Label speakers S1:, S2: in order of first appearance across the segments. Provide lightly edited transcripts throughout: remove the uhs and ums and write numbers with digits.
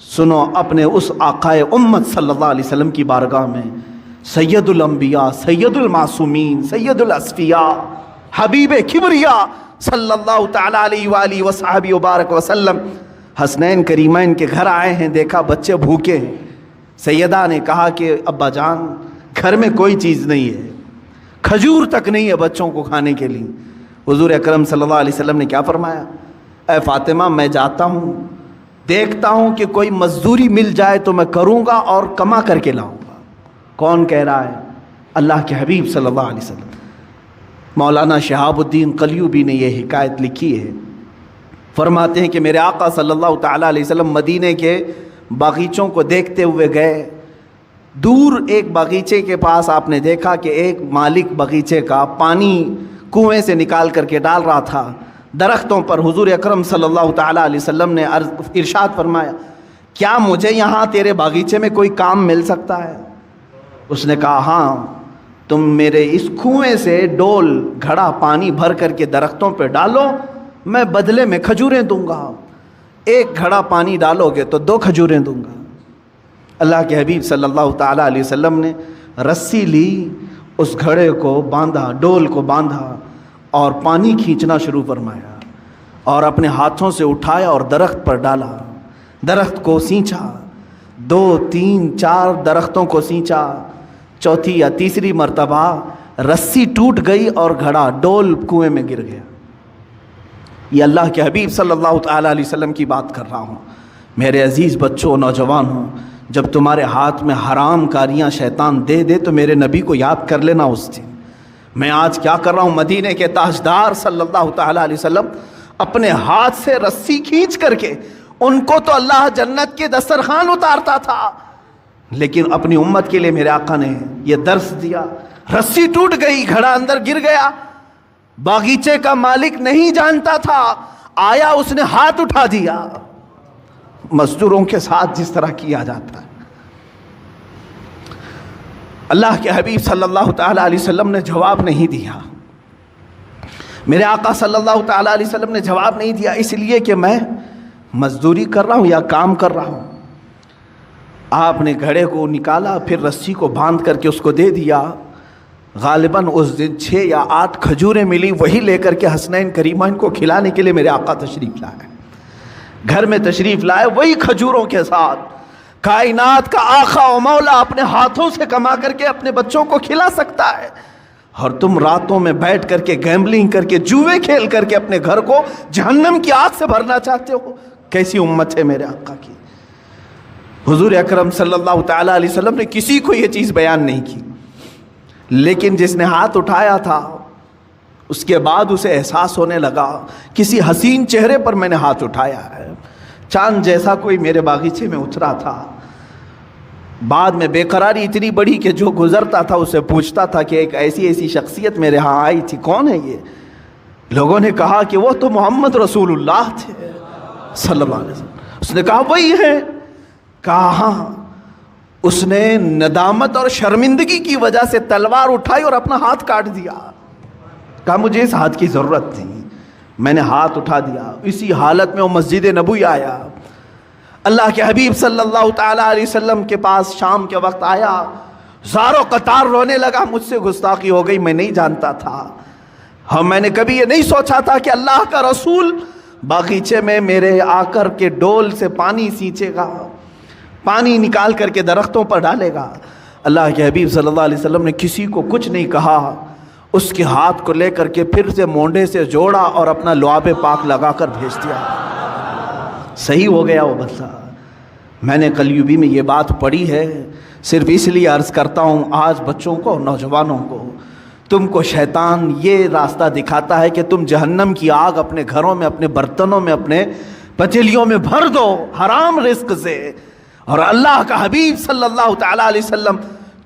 S1: سنو اپنے اس آقائے امت صلی اللہ علیہ وسلم کی بارگاہ میں، سید الانبیاء، سید المعصومین، سید الاصفیاء، حبیب کبریا صلی اللہ تعالیٰ علیہ وآلہ وصحبہ وبارک وسلم حسنین کریمین کے گھر آئے ہیں، دیکھا بچے بھوکے ہیں۔ سیدہ نے کہا کہ ابا جان گھر میں کوئی چیز نہیں ہے، کھجور تک نہیں ہے بچوں کو کھانے کے لیے۔ حضور اکرم صلی اللہ علیہ وسلم نے کیا فرمایا؟ اے فاطمہ میں جاتا ہوں، دیکھتا ہوں کہ کوئی مزدوری مل جائے تو میں کروں گا اور کما کر کے لاؤں گا۔ کون کہہ رہا ہے؟ اللہ کے حبیب صلی اللہ علیہ وسلم۔ مولانا شہاب الدین قلیوبی نے یہ حکایت لکھی ہے، فرماتے ہیں کہ میرے آقا صلی اللہ تعالیٰ علیہ وسلم مدینے کے باغیچوں کو دیکھتے ہوئے گئے۔ دور ایک باغیچے کے پاس آپ نے دیکھا کہ ایک مالک باغیچے کا پانی کنویں سے نکال کر کے ڈال رہا تھا درختوں پر۔ حضور اکرم صلی اللہ تعالیٰ علیہ وسلم نے ارشاد فرمایا، کیا مجھے یہاں تیرے باغیچے میں کوئی کام مل سکتا ہے؟ اس نے کہا ہاں، تم میرے اس کنویں سے ڈول گھڑا پانی بھر کر کے درختوں پہ ڈالو، میں بدلے میں کھجوریں دوں گا۔ ایک گھڑا پانی ڈالو گے تو 2 کھجوریں دوں گا۔ اللہ کے حبیب صلی اللہ تعالیٰ علیہ وسلم نے رسی لی، اس گھڑے کو باندھا، ڈول کو باندھا اور پانی کھینچنا شروع فرمایا اور اپنے ہاتھوں سے اٹھایا اور درخت پر ڈالا، درخت کو سینچا، 2 3 4 درختوں کو سینچا، چوتھی یا تیسری مرتبہ رسی ٹوٹ گئی اور گھڑا ڈول کنویں میں گر گیا۔ یہ اللہ کے حبیب صلی اللہ تعالیٰ علیہ وسلم کی بات کر رہا ہوں۔ میرے عزیز بچوں، نوجوانوں، جب تمہارے ہاتھ میں حرام کاریاں شیطان دے دے تو میرے نبی کو یاد کر لینا اس دن۔ میں آج کیا کر رہا ہوں؟ مدینے کے تاجدار صلی اللہ تعالیٰ علیہ وسلم اپنے ہاتھ سے رسی کھینچ کر کے ان کو تو اللہ جنت کے دسترخوان اتارتا تھا، لیکن اپنی امت کے لیے میرے آقا نے یہ درس دیا۔ رسی ٹوٹ گئی، گھڑا اندر گر گیا، باغیچے کا مالک نہیں جانتا تھا، آیا اس نے ہاتھ اٹھا دیا، مزدوروں کے ساتھ جس طرح کیا جاتا ہے۔ اللہ کے حبیب صلی اللہ تعالیٰ علیہ وسلم نے جواب نہیں دیا، میرے آقا صلی اللہ تعالیٰ علیہ وسلم نے جواب نہیں دیا، اس لیے کہ میں مزدوری کر رہا ہوں یا کام کر رہا ہوں۔ آپ نے گھڑے کو نکالا، پھر رسی کو باندھ کر کے اس کو دے دیا۔ غالباً اس دن 6 یا 8 کھجوریں ملی، وہی لے کر کے حسنین کریمین کو کھلانے کے لیے میرے آقا تشریف لائے، گھر میں تشریف لائے، وہی کھجوروں کے ساتھ۔ کائنات کا آقا و مولا اپنے ہاتھوں سے کما کر کے اپنے بچوں کو کھلا سکتا ہے، اور تم راتوں میں بیٹھ کر کے گیمبلنگ کر کے جوئے کھیل کر کے اپنے گھر کو جہنم کی آگ سے بھرنا چاہتے ہو۔ کیسی امت ہے میرے آقا کی! حضور اکرم صلی اللہ تعالیٰ علیہ وسلم نے کسی کو یہ چیز بیان نہیں کی، لیکن جس نے ہاتھ اٹھایا تھا اس کے بعد اسے احساس ہونے لگا کسی حسین چہرے پر میں نے ہاتھ اٹھایا ہے، چاند جیسا کوئی میرے باغیچے میں اترا تھا۔ بعد میں بے قراری اتنی بڑی کہ جو گزرتا تھا اسے پوچھتا تھا کہ ایک ایسی شخصیت میرے ہاں آئی تھی، کون ہے یہ؟ لوگوں نے کہا کہ وہ تو محمد رسول اللہ تھے صلی اللہ علیہ وسلم۔ اس نے کہا وہی ہے؟ کہا ہاں۔ اس نے ندامت اور شرمندگی کی وجہ سے تلوار اٹھائی اور اپنا ہاتھ کاٹ دیا۔ کہا مجھے اس ہاتھ کی ضرورت نہیں، میں نے ہاتھ اٹھا دیا۔ اسی حالت میں وہ مسجد نبوی آیا، اللہ کے حبیب صلی اللہ تعالیٰ علیہ وسلم کے پاس شام کے وقت آیا، زار و قطار رونے لگا، مجھ سے گستاخی ہو گئی، میں نہیں جانتا تھا، ہاں میں نے کبھی یہ نہیں سوچا تھا کہ اللہ کا رسول باغیچے میں میرے آ کر کے ڈول سے پانی سینچے گا، پانی نکال کر کے درختوں پر ڈالے گا۔ اللہ کے حبیب صلی اللہ علیہ وسلم نے کسی کو کچھ نہیں کہا، اس کے ہاتھ کو لے کر کے پھر سے مونڈے سے جوڑا اور اپنا لعاب پاک لگا کر بھیج دیا، صحیح ہو گیا وہ بندہ۔ میں نے قلیوبی میں یہ بات پڑھی ہے، صرف اس لیے عرض کرتا ہوں آج بچوں کو، نوجوانوں کو، تم کو شیطان یہ راستہ دکھاتا ہے کہ تم جہنم کی آگ اپنے گھروں میں، اپنے برتنوں میں، اپنے پتیلیوں میں بھر دو حرام رزق سے، اور اللہ کا حبیب صلی اللہ تعالیٰ علیہ وسلم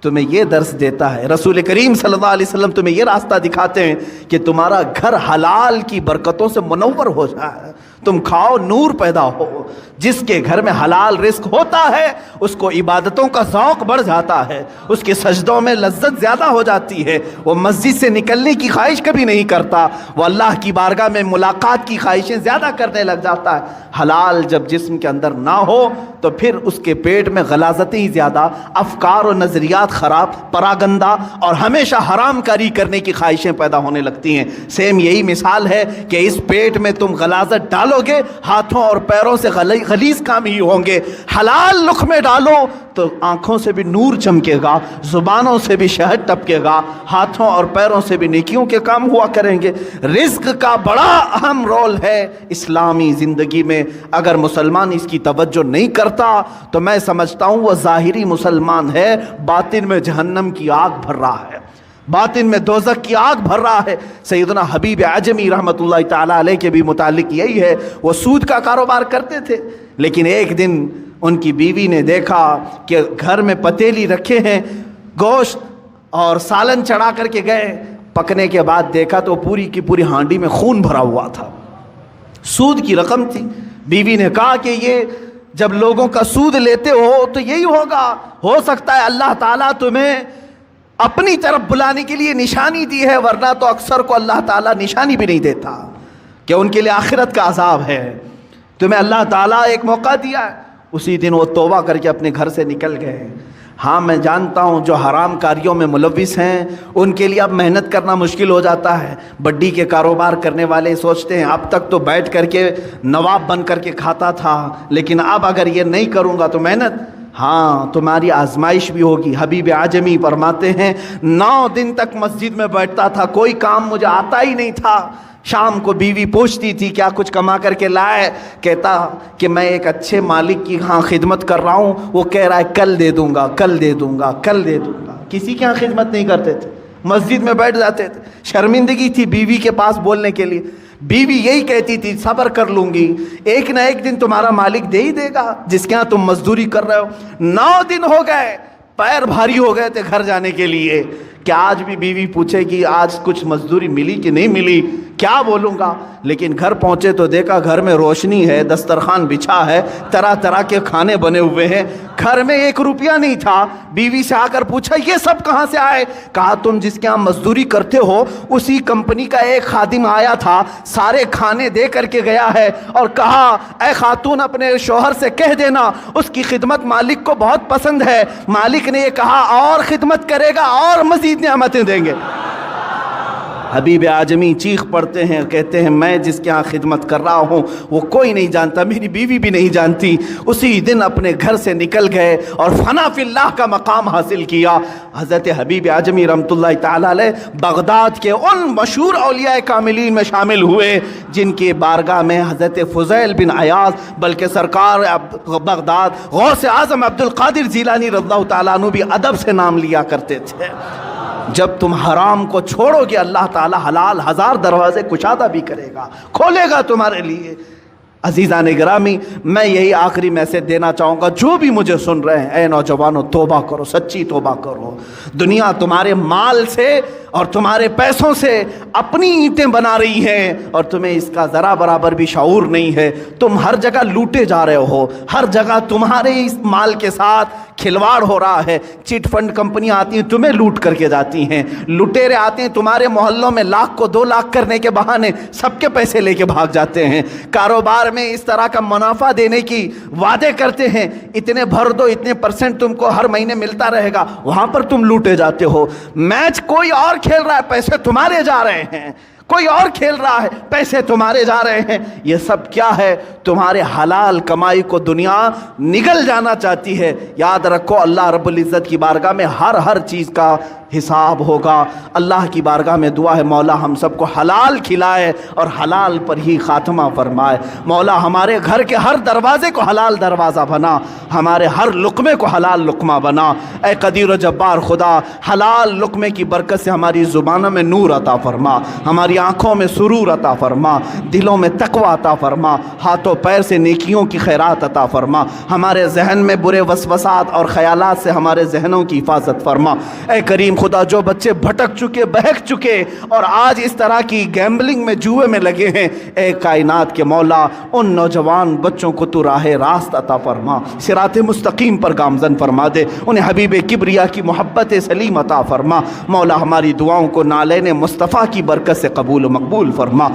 S1: تمہیں یہ درس دیتا ہے، رسول کریم صلی اللہ علیہ وسلم تمہیں یہ راستہ دکھاتے ہیں کہ تمہارا گھر حلال کی برکتوں سے منور ہو جائے، تم کھاؤ نور پیدا ہو، جس کے گھر میں حلال رزق ہوتا ہے اس کو عبادتوں کا ذوق بڑھ جاتا ہے، اس کے سجدوں میں لذت زیادہ ہو جاتی ہے، وہ مسجد سے نکلنے کی خواہش کبھی نہیں کرتا، وہ اللہ کی بارگاہ میں ملاقات کی خواہشیں زیادہ کرنے لگ جاتا ہے۔ حلال جب جسم کے اندر نہ ہو تو پھر اس کے پیٹ میں غلاظتیں ہی زیادہ، افکار و نظریات خراب، پراگندہ اور ہمیشہ حرام کاری کرنے کی خواہشیں پیدا ہونے لگتی ہیں۔ سیم یہی مثال ہے کہ اس پیٹ میں تم غلاظت ڈالو گے، ہاتھوں اور پیروں سے غلیظ کام ہی ہوں گے۔ حلال لقمے ڈالو تو آنکھوں سے بھی نور چمکے گا، زبانوں سے بھی شہد ٹپکے گا، ہاتھوں اور پیروں سے بھی نیکیوں کے کام ہوا کریں گے۔ رزق کا بڑا اہم رول ہے اسلامی زندگی میں۔ اگر مسلمان اس کی توجہ نہیں کرتا تو میں سمجھتا ہوں وہ ظاہری مسلمان ہے، باطن میں جہنم کی آگ بھر رہا ہے، باطن میں دوزخ کی آگ بھر رہا ہے۔ سیدنا حبیب اعجمی رحمۃ اللہ تعالیٰ علیہ کے بھی متعلق یہی ہے، وہ سود کا کاروبار کرتے تھے، لیکن ایک دن ان کی بیوی نے دیکھا کہ گھر میں پتیلی رکھے ہیں، گوشت اور سالن چڑھا کر کے گئے، پکنے کے بعد دیکھا تو پوری کی پوری ہانڈی میں خون بھرا ہوا تھا، سود کی رقم تھی۔ بیوی نے کہا کہ یہ جب لوگوں کا سود لیتے ہو تو یہی ہوگا، ہو سکتا ہے اللہ تعالیٰ تمہیں اپنی طرف بلانے کے لیے نشانی دی ہے، ورنہ تو اکثر کو اللہ تعالیٰ نشانی بھی نہیں دیتا کہ ان کے لیے آخرت کا عذاب ہے۔ تمہیں اللہ تعالیٰ ایک موقع دیا ہے۔ اسی دن وہ توبہ کر کے اپنے گھر سے نکل گئے۔ ہاں میں جانتا ہوں جو حرام کاریوں میں ملوث ہیں ان کے لیے اب محنت کرنا مشکل ہو جاتا ہے۔ بڈی کے کاروبار کرنے والے سوچتے ہیں اب تک تو بیٹھ کر کے نواب بن کر کے کھاتا تھا، لیکن اب اگر یہ نہیں کروں گا تو محنت، ہاں تمہاری آزمائش بھی ہوگی۔ حبیب اعجمی فرماتے ہیں 9 دن تک مسجد میں بیٹھتا تھا، کوئی کام مجھے آتا ہی نہیں تھا۔ شام کو بیوی پوچھتی تھی کیا کچھ کما کر کے لائے، کہتا کہ میں ایک اچھے مالک کی ہاں خدمت کر رہا ہوں، وہ کہہ رہا ہے کل دے دوں گا، کل دے دوں گا، کل دے دوں گا۔ کسی کے ہاں خدمت نہیں کرتے تھے، مسجد میں بیٹھ جاتے تھے۔ شرمندگی تھی بیوی کے پاس بولنے کے لیے، بیوی یہی کہتی تھی صبر کر لوں گی، ایک نہ ایک دن تمہارا مالک دے ہی دے گا جس کے ہاں تم مزدوری کر رہے ہو۔ 9 دن ہو گئے، پیر بھاری ہو گئے تھے گھر جانے کے لیے کہ آج بھی بیوی پوچھے گی آج کچھ مزدوری ملی کہ نہیں ملی، کیا بولوں گا؟ لیکن گھر پہنچے تو دیکھا گھر میں روشنی ہے، دسترخوان بچھا ہے، طرح طرح کے کھانے بنے ہوئے ہیں، گھر میں 1 روپیہ نہیں تھا۔ بیوی سے آ کر پوچھا یہ سب کہاں سے آئے؟ کہا تم جس کے ہاں مزدوری کرتے ہو اسی کمپنی کا ایک خادم آیا تھا، سارے کھانے دے کر کے گیا ہے اور کہا اے خاتون اپنے شوہر سے کہہ دینا اس کی خدمت مالک کو بہت پسند ہے۔ مالک نے یہ کہا اور خدمت کرے گا اور مزید نعمتیں دیں گے۔ حبیب اعجمی چیخ پڑتے ہیں، کہتے ہیں میں جس کے ہاں خدمت کر رہا ہوں وہ کوئی نہیں جانتا، میری بیوی بھی نہیں جانتی۔ اسی دن اپنے گھر سے نکل گئے اور فنا فی اللہ کا مقام حاصل کیا۔ حضرت حبیب اعجمی رحمۃ اللہ تعالیٰ علیہ بغداد کے ان مشہور اولیاء کاملین میں شامل ہوئے جن کی بارگاہ میں حضرت فضیل بن عیاض بلکہ سرکار بغداد غوث اعظم عبد القادر جیلانی رضی اللہ تعالیٰ عنہ بھی ادب سے نام لیا کرتے تھے۔ جب تم حرام کو چھوڑو گے اللہ تعالی حلال 1000 دروازے کشادہ بھی کرے گا، کھولے گا تمہارے لیے۔ عزیزان گرامی میں یہی آخری میسج دینا چاہوں گا، جو بھی مجھے سن رہے ہیں اے نوجوانوں توبہ کرو، سچی توبہ کرو۔ دنیا تمہارے مال سے اور تمہارے پیسوں سے اپنی اینٹیں بنا رہی ہیں اور تمہیں اس کا ذرا برابر بھی شعور نہیں ہے۔ تم ہر جگہ لوٹے جا رہے ہو، ہر جگہ تمہارے اس مال کے ساتھ کھلواڑ ہو رہا ہے۔ چٹ فنڈ کمپنیاں آتی ہیں تمہیں لوٹ کر کے جاتی ہیں، لٹیرے آتے ہیں تمہارے محلوں میں لاکھ کو 2 لاکھ کرنے کے بہانے سب کے پیسے لے کے بھاگ جاتے ہیں۔ کاروبار میں اس طرح کا منافع دینے کی وعدے کرتے ہیں، اتنے بھر دو، اتنے % تم کو ہر مہینے ملتا رہے گا، وہاں پر تم لوٹے جاتے ہو۔ میچ کوئی اور کھیل رہا ہے، پیسے تمہارے جا رہے ہیں، کوئی اور کھیل رہا ہے، پیسے تمہارے جا رہے ہیں۔ یہ سب کیا ہے؟ تمہارے حلال کمائی کو دنیا نگل جانا چاہتی ہے۔ یاد رکھو اللہ رب العزت کی بارگاہ میں ہر چیز کا حساب ہوگا۔ اللہ کی بارگاہ میں دعا ہے مولا ہم سب کو حلال کھلائے اور حلال پر ہی خاتمہ فرمائے۔ مولا ہمارے گھر کے ہر دروازے کو حلال دروازہ بنا، ہمارے ہر لقمے کو حلال لقمہ بنا۔ اے قدیر و جبار خدا حلال لقمے کی برکت سے ہماری زبانوں میں نور عطا فرما، ہماری آنکھوں میں سرور عطا فرما، دلوں میں تقوی عطا فرما، ہاتھوں پیر سے نیکیوں کی خیرات عطا فرما، ہمارے ذہن میں برے وسوسات اور خیالات سے ہمارے ذہنوں کی حفاظت فرما۔ اے کریم خدا جو بچے بھٹک چکے، بہک چکے اور آج اس طرح کی گیمبلنگ میں، جوئے میں لگے ہیں، اے کائنات کے مولا ان نوجوان بچوں کو تو راہ راست عطا فرما، صراط مستقیم پر گامزن فرما دے، انہیں حبیب کبریا کی محبت سلیم عطا فرما۔ مولا ہماری دعاؤں کو نالین مصطفیٰ کی برکت سے قبول و مقبول فرما۔